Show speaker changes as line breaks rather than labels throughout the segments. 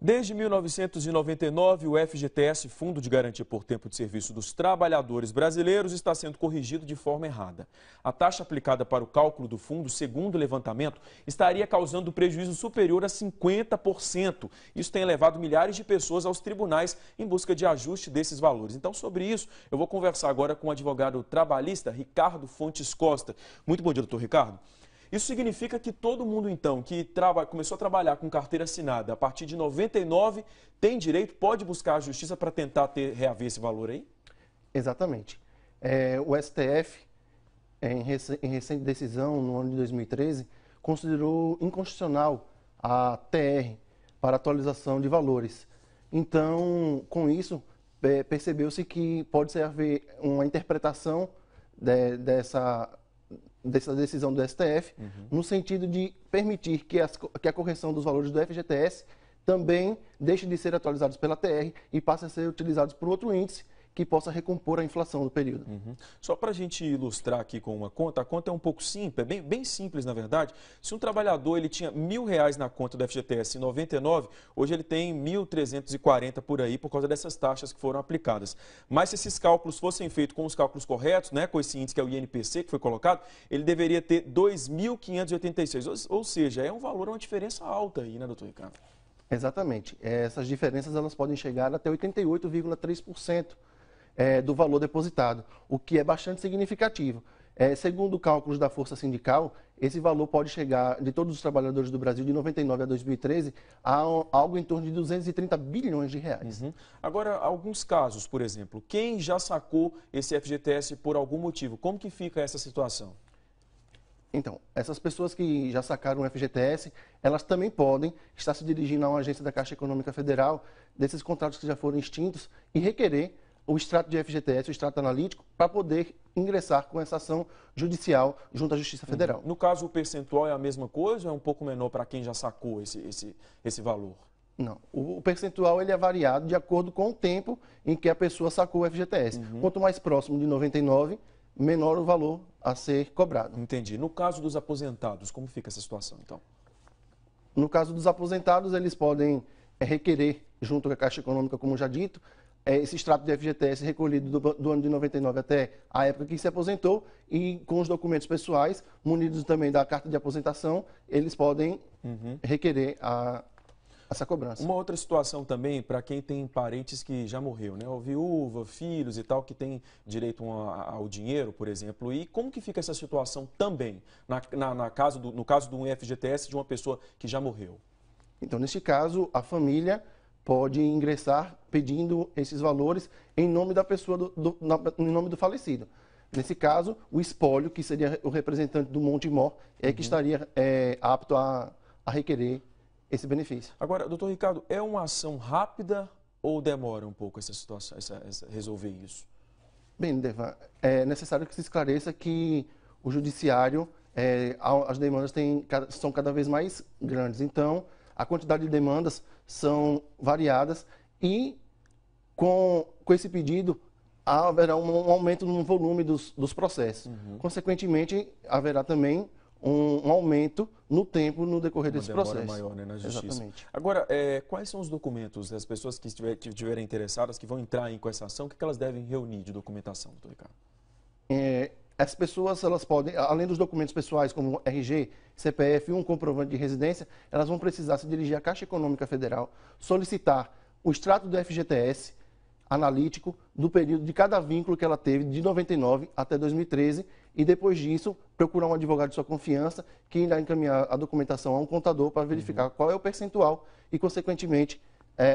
Desde 1999, o FGTS, Fundo de Garantia por Tempo de Serviço dos Trabalhadores Brasileiros, está sendo corrigido de forma errada. A taxa aplicada para o cálculo do fundo, segundo o levantamento, estaria causando prejuízo superior a 50%. Isso tem levado milhares de pessoas aos tribunais em busca de ajuste desses valores. Então, sobre isso, eu vou conversar agora com o advogado trabalhista Ricardo Fontes Costa. Muito bom dia, doutor Ricardo. Isso significa que todo mundo, então, que começou a trabalhar com carteira assinada a partir de 99, tem direito, pode buscar a justiça para tentar reaver esse valor aí?
Exatamente. O STF, em recente decisão, no ano de 2013, considerou inconstitucional a TR para atualização de valores. Então, com isso, percebeu-se que pode haver uma interpretação dessa decisão do STF, no sentido de permitir que a correção dos valores do FGTS também deixe de ser atualizados pela TR e passe a ser utilizados por outro índice que possa recompor a inflação do período.
Só para a gente ilustrar aqui com uma conta, a conta é um pouco simples, bem simples na verdade. Se um trabalhador ele tinha R$1.000 na conta do FGTS em 99, hoje ele tem 1.340 por aí por causa dessas taxas que foram aplicadas. Mas se esses cálculos fossem feitos com os cálculos corretos, né, com esse índice que é o INPC que foi colocado, ele deveria ter 2.586, ou seja, é um valor, uma diferença alta aí, né, doutor Ricardo?
Exatamente. Essas diferenças elas podem chegar até 88,3%. Do valor depositado, o que é bastante significativo. Segundo cálculos da Força Sindical, esse valor pode chegar, de todos os trabalhadores do Brasil, de 99 a 2013, a algo em torno de 230 bilhões de reais.
Agora, alguns casos, por exemplo, quem já sacou esse FGTS por algum motivo, como que fica essa situação?
Então, essas pessoas que já sacaram o FGTS, elas também podem estar se dirigindo a uma agência da Caixa Econômica Federal, desses contratos que já foram extintos, e requerer o extrato de FGTS, o extrato analítico, para poder ingressar com essa ação judicial junto à Justiça Federal.
No caso, o percentual é a mesma coisa ou é um pouco menor para quem já sacou esse valor?
Não. O percentual ele é variado de acordo com o tempo em que a pessoa sacou o FGTS. Quanto mais próximo de 99, menor o valor a ser cobrado.
Entendi. No caso dos aposentados, como fica essa situação, então?
No caso dos aposentados, eles podem requerer, junto à Caixa Econômica, como já dito, esse extrato de FGTS recolhido do ano de 99 até a época que se aposentou e com os documentos pessoais, munidos também da carta de aposentação, eles podem requerer essa cobrança.
Uma outra situação também para quem tem parentes que já morreu, né? Ou viúva, filhos e tal, que tem direito ao dinheiro, por exemplo. E como que fica essa situação também, no caso do FGTS de uma pessoa que já morreu?
Então, neste caso, a família pode ingressar pedindo esses valores em nome da pessoa, em nome do falecido. Nesse caso, o espólio, que seria o representante do Monte Mor, que estaria apto a requerer esse benefício.
Agora, doutor Ricardo, é uma ação rápida ou demora um pouco essa situação, resolver isso?
Bem, Devan, é necessário que se esclareça que o judiciário, as demandas são cada vez mais grandes. Então, a quantidade de demandas são variadas e com esse pedido haverá um aumento no volume dos processos. Consequentemente, haverá também um aumento no tempo no decorrer desse processo.
Maior, né, na justiça.
Exatamente.
Agora, quais são os documentos das pessoas que estiverem interessadas, que vão entrar com essa ação, o que elas devem reunir de documentação, doutor Ricardo?
As pessoas, elas podem, além dos documentos pessoais, como RG, CPF e um comprovante de residência, elas vão precisar se dirigir à Caixa Econômica Federal, solicitar o extrato do FGTS analítico do período de cada vínculo que ela teve, de 99 até 2013, e depois disso, procurar um advogado de sua confiança, que irá encaminhar a documentação a um contador para verificar qual é o percentual e, consequentemente,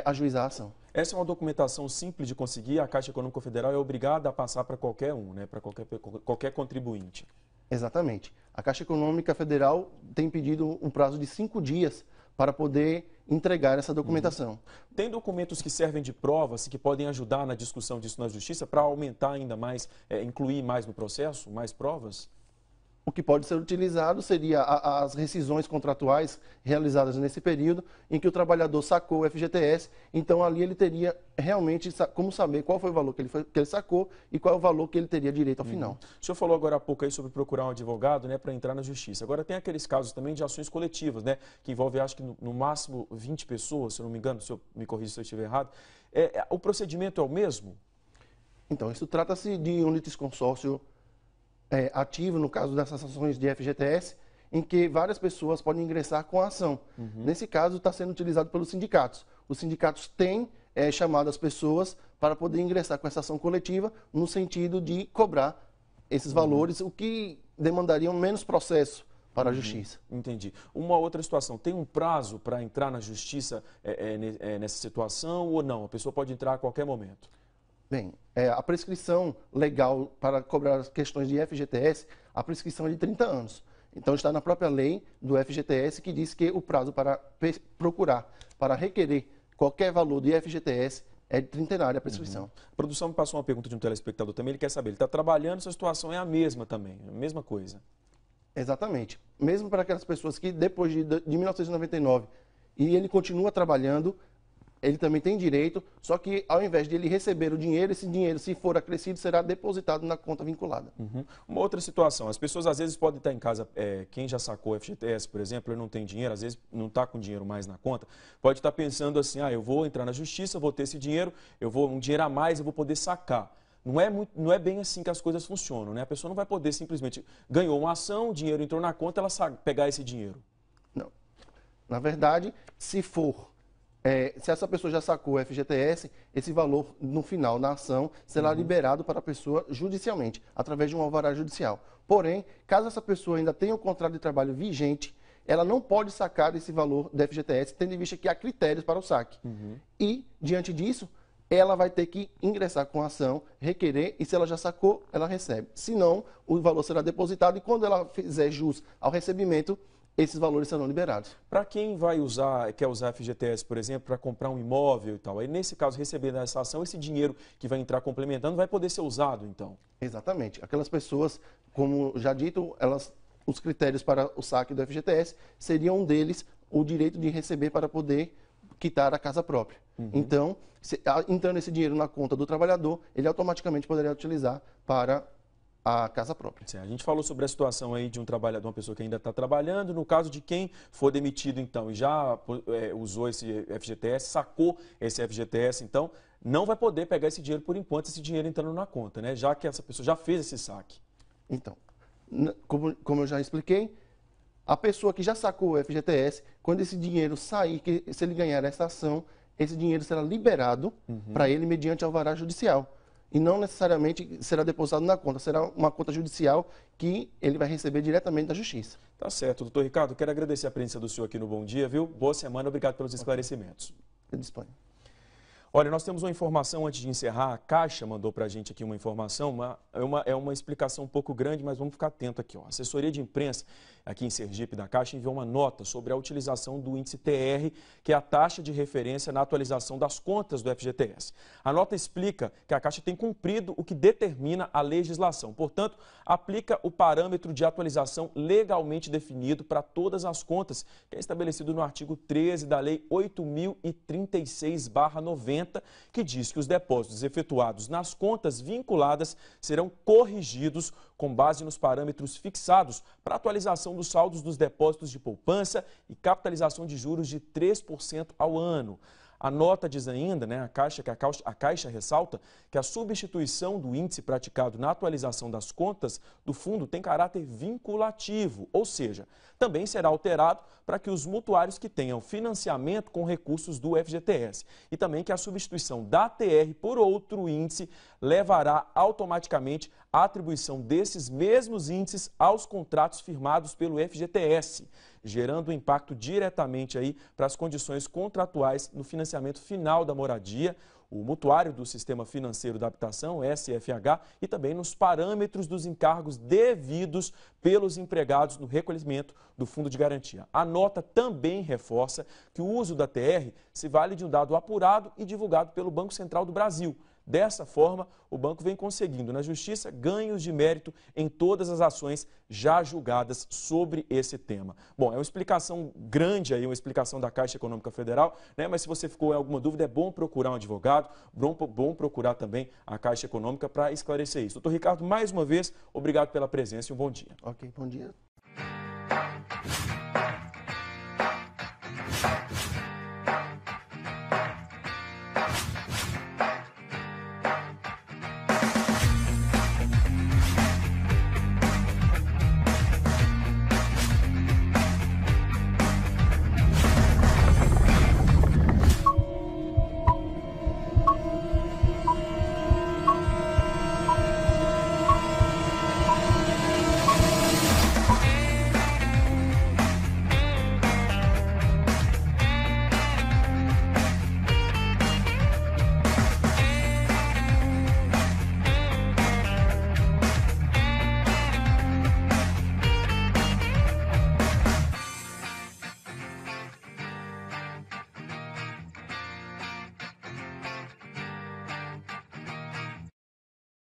ajuizar a ação.
Essa é uma documentação simples de conseguir, a Caixa Econômica Federal é obrigada a passar para qualquer um, né? Para qualquer contribuinte.
Exatamente. A Caixa Econômica Federal tem pedido um prazo de 5 dias para poder entregar essa documentação.
Tem documentos que servem de provas, que podem ajudar na discussão disso na Justiça para aumentar ainda mais, incluir mais no processo, mais provas?
O que pode ser utilizado seria as rescisões contratuais realizadas nesse período em que o trabalhador sacou o FGTS. Então, ali ele teria realmente como saber qual foi o valor que ele sacou e qual é o valor que ele teria direito ao final.
O senhor falou agora há pouco aí sobre procurar um advogado, né, para entrar na justiça. Agora, tem aqueles casos também de ações coletivas, né, que envolvem, acho que no máximo 20 pessoas, se eu não me engano, o senhor me corrija se eu estiver errado. O procedimento é o mesmo?
Então, isso trata-se de um litisconsórcio ativo, no caso dessas ações de FGTS, em que várias pessoas podem ingressar com a ação. Nesse caso, está sendo utilizado pelos sindicatos. Os sindicatos têm chamado as pessoas para poder ingressar com essa ação coletiva, no sentido de cobrar esses valores, o que demandaria menos processo para a justiça.
Entendi. Uma outra situação, tem um prazo para entrar na justiça nessa situação ou não? A pessoa pode entrar a qualquer momento?
Bem, a prescrição legal para cobrar as questões de FGTS, a prescrição é de 30 anos. Então, está na própria lei do FGTS que diz que o prazo para procurar, para requerer qualquer valor de FGTS é de 30 anos a prescrição.
A produção me passou uma pergunta de um telespectador também, ele quer saber, ele está trabalhando, essa situação é a mesma também, a mesma coisa.
Exatamente. Mesmo para aquelas pessoas que depois de 1999 e ele continua trabalhando, ele também tem direito, só que ao invés de ele receber o dinheiro, esse dinheiro, se for acrescido, será depositado na conta vinculada.
Uma outra situação, as pessoas às vezes podem estar em casa, quem já sacou o FGTS, por exemplo, ele não tem dinheiro, às vezes não está com dinheiro mais na conta, pode estar pensando assim, eu vou entrar na justiça, vou ter esse dinheiro, um dinheiro a mais, eu vou poder sacar. Não é bem assim que as coisas funcionam, né? A pessoa não vai poder simplesmente, ganhou uma ação, o dinheiro entrou na conta, ela pegar esse dinheiro.
Não. Na verdade, se essa pessoa já sacou o FGTS, esse valor, no final da ação, será liberado para a pessoa judicialmente, através de um alvará judicial. Porém, caso essa pessoa ainda tenha o contrato de trabalho vigente, ela não pode sacar esse valor do FGTS, tendo em vista que há critérios para o saque. E, diante disso, ela vai ter que ingressar com a ação, requerer, e se ela já sacou, ela recebe. Se não, o valor será depositado e quando ela fizer jus ao recebimento, esses valores serão liberados.
Para quem quer usar FGTS, por exemplo, para comprar um imóvel e tal, aí nesse caso, recebendo essa ação, esse dinheiro que vai entrar complementando vai poder ser usado, então?
Exatamente. Aquelas pessoas, como já dito, os critérios para o saque do FGTS seriam um deles o direito de receber para poder quitar a casa própria. Então, entrando esse dinheiro na conta do trabalhador, ele automaticamente poderia utilizar para a casa própria.
A gente falou sobre a situação aí de um trabalhador, uma pessoa que ainda está trabalhando. No caso de quem for demitido, então, e já usou esse FGTS, sacou esse FGTS, então, não vai poder pegar esse dinheiro por enquanto, esse dinheiro entrando na conta, né? Já que essa pessoa já fez esse saque.
Então, como eu já expliquei, a pessoa que já sacou o FGTS, quando esse dinheiro sair, se ele ganhar essa ação, esse dinheiro será liberado para ele mediante alvará judicial. E não necessariamente será depositado na conta, será uma conta judicial que ele vai receber diretamente da Justiça.
Tá certo, doutor Ricardo, quero agradecer a presença do senhor aqui no Bom Dia, viu? Boa semana, obrigado pelos esclarecimentos.
Eu disponho.
Olha, nós temos uma informação antes de encerrar, a Caixa mandou para a gente aqui uma informação, é uma explicação um pouco grande, mas vamos ficar atento aqui. A assessoria de imprensa aqui em Sergipe da Caixa enviou uma nota sobre a utilização do índice TR, que é a taxa de referência na atualização das contas do FGTS. A nota explica que a Caixa tem cumprido o que determina a legislação, portanto, aplica o parâmetro de atualização legalmente definido para todas as contas, que é estabelecido no artigo 13 da Lei 8.036/90, que diz que os depósitos efetuados nas contas vinculadas serão corrigidos com base nos parâmetros fixados para atualização dos saldos dos depósitos de poupança e capitalização de juros de 3% ao ano. A nota diz ainda, a Caixa ressalta que a substituição do índice praticado na atualização das contas do fundo tem caráter vinculativo, ou seja, também será alterado para que os mutuários que tenham financiamento com recursos do FGTS e também que a substituição da TR por outro índice levará automaticamente à atribuição desses mesmos índices aos contratos firmados pelo FGTS, gerando um impacto diretamente aí para as condições contratuais no financiamento final da moradia, o mutuário do Sistema Financeiro da Habitação, SFH, e também nos parâmetros dos encargos devidos pelos empregados no recolhimento do Fundo de Garantia. A nota também reforça que o uso da TR se vale de um dado apurado e divulgado pelo Banco Central do Brasil, Dessa forma, o banco vem conseguindo na Justiça ganhos de mérito em todas as ações já julgadas sobre esse tema. Bom, é uma explicação grande aí, uma explicação da Caixa Econômica Federal, né? Mas se você ficou em alguma dúvida, é bom procurar um advogado, bom procurar também a Caixa Econômica para esclarecer isso. Doutor Ricardo, mais uma vez, obrigado pela presença e um bom dia.
Ok, bom dia.